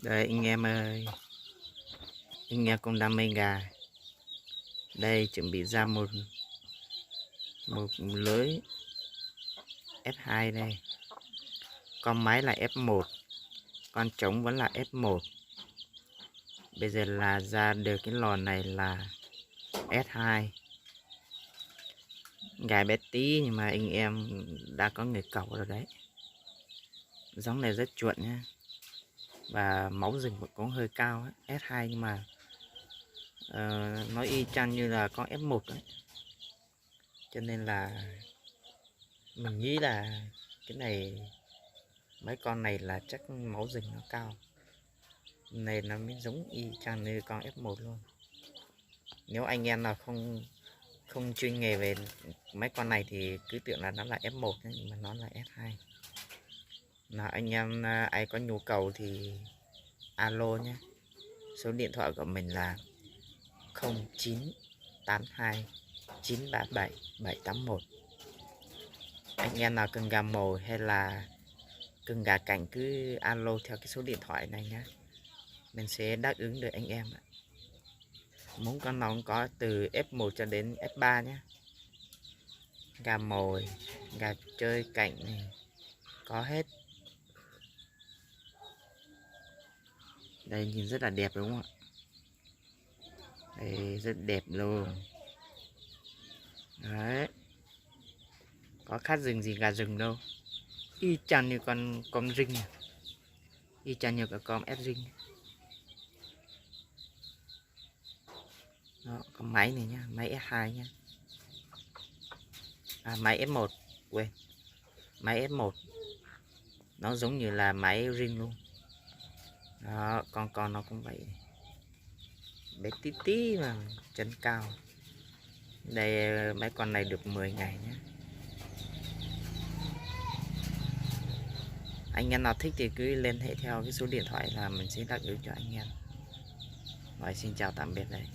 Đây anh em ơi, anh em cũng đam mê gà. Đây chuẩn bị ra một lưới F2 đây. Con máy là F1, con trống vẫn là F1. Bây giờ là ra được cái lò này là S2. Gà bé tí nhưng mà anh em đã có người cẩu rồi đấy. Giống này rất chuột nha. Và máu rừng cũng hơi cao ấy. S2 nhưng mà nó y chang như là con F1 đấy. Cho nên là mình nghĩ là cái này, mấy con này là chắc máu rừng nó cao, này nó mới giống y chang như con F1 luôn. Nếu anh em nào không chuyên nghề về mấy con này thì cứ tưởng là nó là F1 ấy, nhưng mà nó là S2. Nào anh em ai có nhu cầu thì alo nhé. Số điện thoại của mình là 0982 937 781. Anh em nào cần gà mồi hay là cần gà cảnh cứ alo theo cái số điện thoại này nhé. Mình sẽ đáp ứng được anh em ạ. Muốn con nào cũng có từ F1 cho đến F3 nhé. Gà mồi, gà chơi cảnh này có hết. Đây nhìn rất là đẹp đúng không ạ? Đây rất đẹp luôn. Đấy. Có khác rừng gì gà rừng đâu. Y chang như con rinh. Y chang như con ép rinh. Đó, con máy này nhá, máy F2 nhá. Máy F1, quên. Máy F1. Nó giống như là máy ring luôn. Đó, con nó cũng vậy. Bé tí tí mà chân cao. Đây mấy con này được 10 ngày nhé. Anh em nào thích thì cứ liên hệ theo cái số điện thoại là mình sẽ đáp ứng cho anh em. Rồi xin chào tạm biệt đây.